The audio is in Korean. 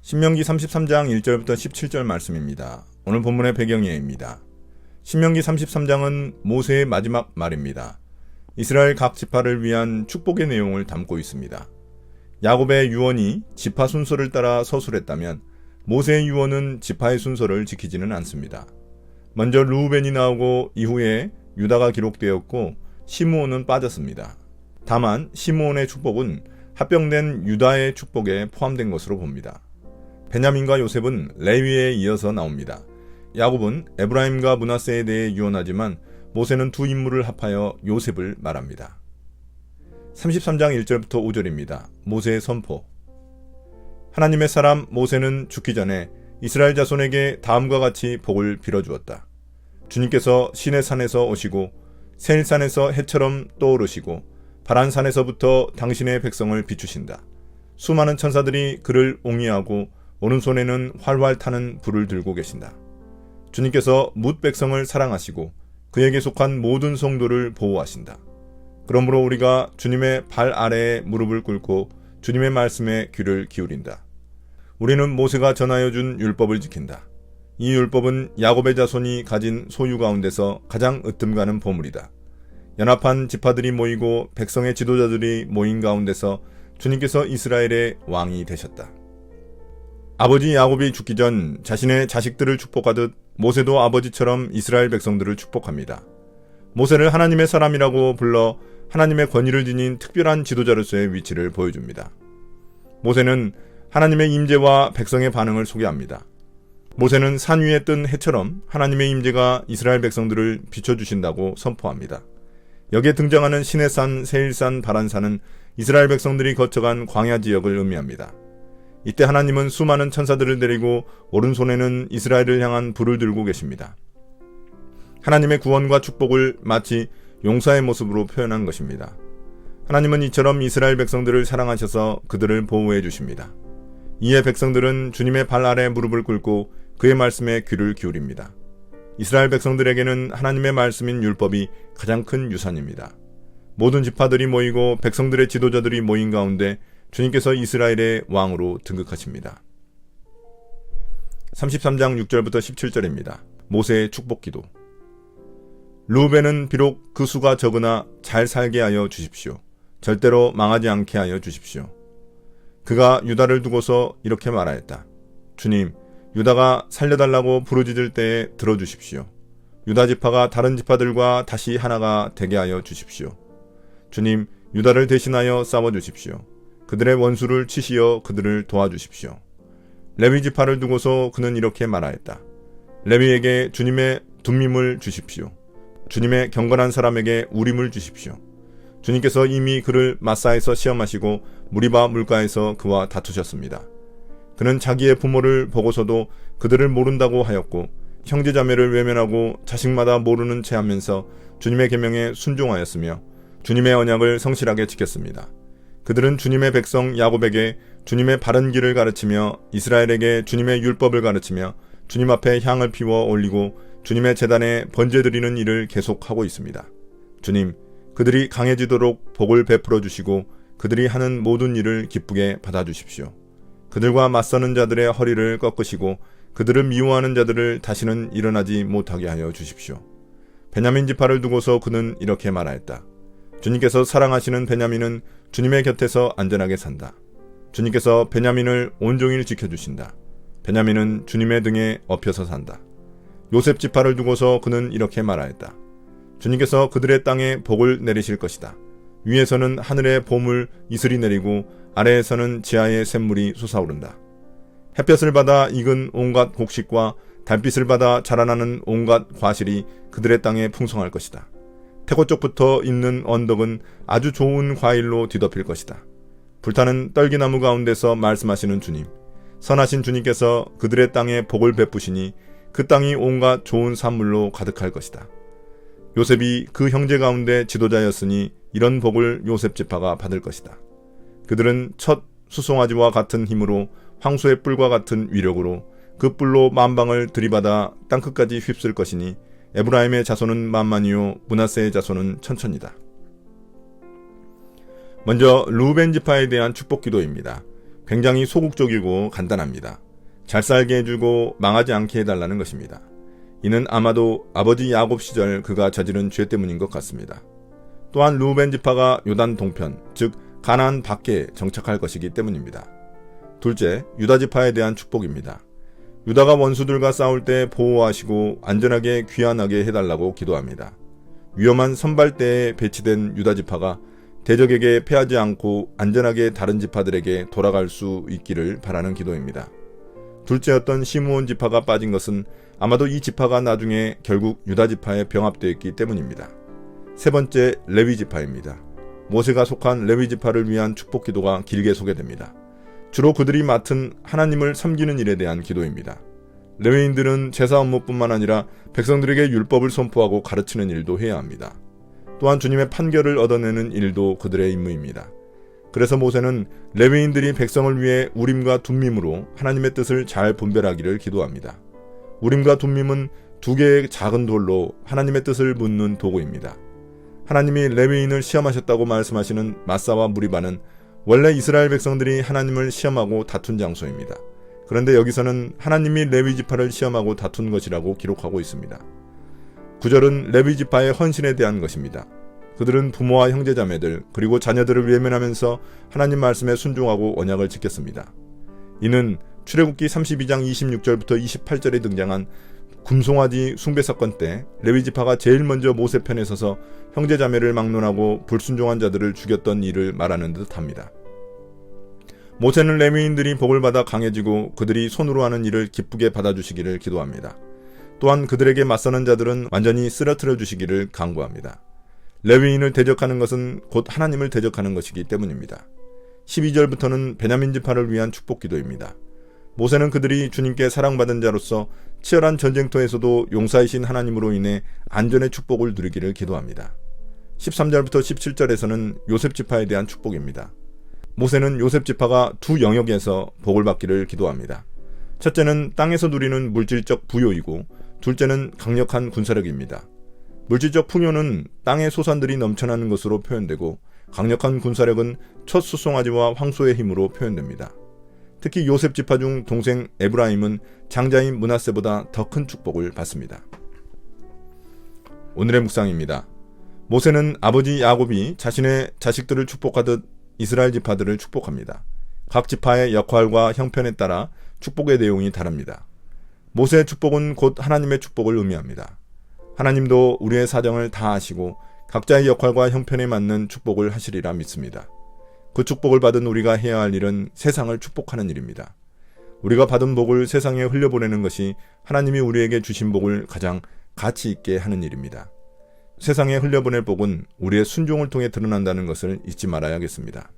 신명기 33장 1절부터 17절 말씀입니다. 오늘 본문의 배경예입니다. 신명기 33장은 모세의 마지막 말입니다. 이스라엘 각 지파를 위한 축복의 내용을 담고 있습니다. 야곱의 유언이 지파 순서를 따라 서술했다면 모세의 유언은 지파의 순서를 지키지는 않습니다. 먼저 르우벤이 나오고 이후에 유다가 기록되었고 시므온은 빠졌습니다. 다만 시므온의 축복은 합병된 유다의 축복에 포함된 것으로 봅니다. 베냐민과 요셉은 레위에 이어서 나옵니다. 야곱은 에브라임과 므낫세에 대해 유언하지만 모세는 두 인물을 합하여 요셉을 말합니다. 33장 1절부터 5절입니다. 모세의 선포. 하나님의 사람 모세는 죽기 전에 이스라엘 자손에게 다음과 같이 복을 빌어주었다. 주님께서 시내 산에서 오시고 세일산에서 해처럼 떠오르시고 바란산에서부터 당신의 백성을 비추신다. 수많은 천사들이 그를 옹이하고 오른손에는 활활 타는 불을 들고 계신다. 주님께서 뭇 백성을 사랑하시고 그에게 속한 모든 성도를 보호하신다. 그러므로 우리가 주님의 발 아래에 무릎을 꿇고 주님의 말씀에 귀를 기울인다. 우리는 모세가 전하여 준 율법을 지킨다. 이 율법은 야곱의 자손이 가진 소유 가운데서 가장 으뜸가는 보물이다. 연합한 지파들이 모이고 백성의 지도자들이 모인 가운데서 주님께서 이스라엘의 왕이 되셨다. 아버지 야곱이 죽기 전 자신의 자식들을 축복하듯 모세도 아버지처럼 이스라엘 백성들을 축복합니다. 모세를 하나님의 사람이라고 불러 하나님의 권위를 지닌 특별한 지도자로서의 위치를 보여줍니다. 모세는 하나님의 임재와 백성의 반응을 소개합니다. 모세는 산 위에 뜬 해처럼 하나님의 임재가 이스라엘 백성들을 비춰주신다고 선포합니다. 여기에 등장하는 시내산, 세일산, 바란산은 이스라엘 백성들이 거쳐간 광야 지역을 의미합니다. 이때 하나님은 수많은 천사들을 데리고 오른손에는 이스라엘을 향한 불을 들고 계십니다. 하나님의 구원과 축복을 마치 용사의 모습으로 표현한 것입니다. 하나님은 이처럼 이스라엘 백성들을 사랑하셔서 그들을 보호해 주십니다. 이에 백성들은 주님의 발 아래 무릎을 꿇고 그의 말씀에 귀를 기울입니다. 이스라엘 백성들에게는 하나님의 말씀인 율법이 가장 큰 유산입니다. 모든 지파들이 모이고 백성들의 지도자들이 모인 가운데 주님께서 이스라엘의 왕으로 등극하십니다. 33장 6절부터 17절입니다. 모세의 축복기도. 르우벤은 비록 그 수가 적으나 잘 살게 하여 주십시오. 절대로 망하지 않게 하여 주십시오. 그가 유다를 두고서 이렇게 말하였다. 주님, 유다가 살려달라고 부르짖을 때에 들어주십시오. 유다 지파가 다른 지파들과 다시 하나가 되게 하여 주십시오. 주님, 유다를 대신하여 싸워주십시오. 그들의 원수를 치시어 그들을 도와주십시오. 레위 지파를 두고서 그는 이렇게 말하였다. 레위에게 주님의 둠밈을 주십시오. 주님의 경건한 사람에게 우림을 주십시오. 주님께서 이미 그를 마사에서 시험하시고 무리바 물가에서 그와 다투셨습니다. 그는 자기의 부모를 보고서도 그들을 모른다고 하였고 형제자매를 외면하고 자식마다 모르는 채 하면서 주님의 계명에 순종하였으며 주님의 언약을 성실하게 지켰습니다. 그들은 주님의 백성 야곱에게 주님의 바른 길을 가르치며 이스라엘에게 주님의 율법을 가르치며 주님 앞에 향을 피워 올리고 주님의 제단에 번제 드리는 일을 계속하고 있습니다. 주님, 그들이 강해지도록 복을 베풀어 주시고 그들이 하는 모든 일을 기쁘게 받아주십시오. 그들과 맞서는 자들의 허리를 꺾으시고 그들을 미워하는 자들을 다시는 일어나지 못하게 하여 주십시오. 베냐민 지파를 두고서 그는 이렇게 말하였다. 주님께서 사랑하시는 베냐민은 주님의 곁에서 안전하게 산다. 주님께서 베냐민을 온종일 지켜주신다. 베냐민은 주님의 등에 업혀서 산다. 요셉 지파를 두고서 그는 이렇게 말하였다. 주님께서 그들의 땅에 복을 내리실 것이다. 위에서는 하늘의 보물 이슬이 내리고 아래에서는 지하의 샘물이 솟아오른다. 햇볕을 받아 익은 온갖 곡식과 달빛을 받아 자라나는 온갖 과실이 그들의 땅에 풍성할 것이다. 태고 쪽부터 있는 언덕은 아주 좋은 과일로 뒤덮일 것이다. 불타는 떨기나무 가운데서 말씀하시는 주님, 선하신 주님께서 그들의 땅에 복을 베푸시니 그 땅이 온갖 좋은 산물로 가득할 것이다. 요셉이 그 형제 가운데 지도자였으니 이런 복을 요셉 지파가 받을 것이다. 그들은 첫 수송아지와 같은 힘으로 황소의 뿔과 같은 위력으로 그 뿔로 만방을 들이받아 땅끝까지 휩쓸 것이니 에브라임의 자손은 만만이요 므낫세의 자손은 천천이다. 먼저 르우벤 지파에 대한 축복 기도입니다. 굉장히 소극적이고 간단합니다. 잘 살게 해주고 망하지 않게 해달라는 것입니다. 이는 아마도 아버지 야곱 시절 그가 저지른 죄 때문인 것 같습니다. 또한 르우벤 지파가 요단 동편, 즉 가나안 밖에 정착할 것이기 때문입니다. 둘째, 유다 지파에 대한 축복입니다. 유다가 원수들과 싸울 때 보호하시고 안전하게 귀환하게 해달라고 기도합니다. 위험한 선발대에 배치된 유다 지파가 대적에게 패하지 않고 안전하게 다른 지파들에게 돌아갈 수 있기를 바라는 기도입니다. 둘째였던 시므온 지파가 빠진 것은 아마도 이 지파가 나중에 결국 유다 지파에 병합되었기 때문입니다. 세 번째, 레위 지파입니다. 모세가 속한 레위 지파를 위한 축복 기도가 길게 소개됩니다. 주로 그들이 맡은 하나님을 섬기는 일에 대한 기도입니다. 레위인들은 제사 업무뿐만 아니라 백성들에게 율법을 선포하고 가르치는 일도 해야 합니다. 또한 주님의 판결을 얻어내는 일도 그들의 임무입니다. 그래서 모세는 레위인들이 백성을 위해 우림과 둠밈으로 하나님의 뜻을 잘 분별하기를 기도합니다. 우림과 둠밈은 두 개의 작은 돌로 하나님의 뜻을 묻는 도구입니다. 하나님이 레위인을 시험하셨다고 말씀하시는 마사와 무리바는 원래 이스라엘 백성들이 하나님을 시험하고 다툰 장소입니다. 그런데 여기서는 하나님이 레위 지파를 시험하고 다툰 것이라고 기록하고 있습니다. 9절은 레위 지파의 헌신에 대한 것입니다. 그들은 부모와 형제자매들 그리고 자녀들을 외면하면서 하나님 말씀에 순종하고 언약을 지켰습니다. 이는 출애굽기 32장 26절부터 28절에 등장한 금송아지 숭배 사건 때 레위 지파가 제일 먼저 모세 편에 서서 형제자매를 막론하고 불순종한 자들을 죽였던 일을 말하는 듯합니다. 모세는 레위인들이 복을 받아 강해지고 그들이 손으로 하는 일을 기쁘게 받아주시기를 기도합니다. 또한 그들에게 맞서는 자들은 완전히 쓰러뜨려 주시기를 간구합니다. 레위인을 대적하는 것은 곧 하나님을 대적하는 것이기 때문입니다. 12절부터는 베냐민 지파를 위한 축복 기도입니다. 모세는 그들이 주님께 사랑받은 자로서 치열한 전쟁터에서도 용사이신 하나님으로 인해 안전의 축복을 누리기를 기도합니다. 13절부터 17절에서는 요셉 지파에 대한 축복입니다. 모세는 요셉 지파가 두 영역에서 복을 받기를 기도합니다. 첫째는 땅에서 누리는 물질적 부요이고 둘째는 강력한 군사력입니다. 물질적 풍요는 땅의 소산들이 넘쳐나는 것으로 표현되고 강력한 군사력은 첫 수송아지와 황소의 힘으로 표현됩니다. 특히 요셉 지파 중 동생 에브라임은 장자인 므낫세보다 더 큰 축복을 받습니다. 오늘의 묵상입니다. 모세는 아버지 야곱이 자신의 자식들을 축복하듯 이스라엘 지파들을 축복합니다. 각 지파의 역할과 형편에 따라 축복의 내용이 다릅니다. 모세의 축복은 곧 하나님의 축복을 의미합니다. 하나님도 우리의 사정을 다 아시고 각자의 역할과 형편에 맞는 축복을 하시리라 믿습니다. 그 축복을 받은 우리가 해야 할 일은 세상을 축복하는 일입니다. 우리가 받은 복을 세상에 흘려보내는 것이 하나님이 우리에게 주신 복을 가장 가치 있게 하는 일입니다. 세상에 흘려보낼 복은 우리의 순종을 통해 드러난다는 것을 잊지 말아야겠습니다.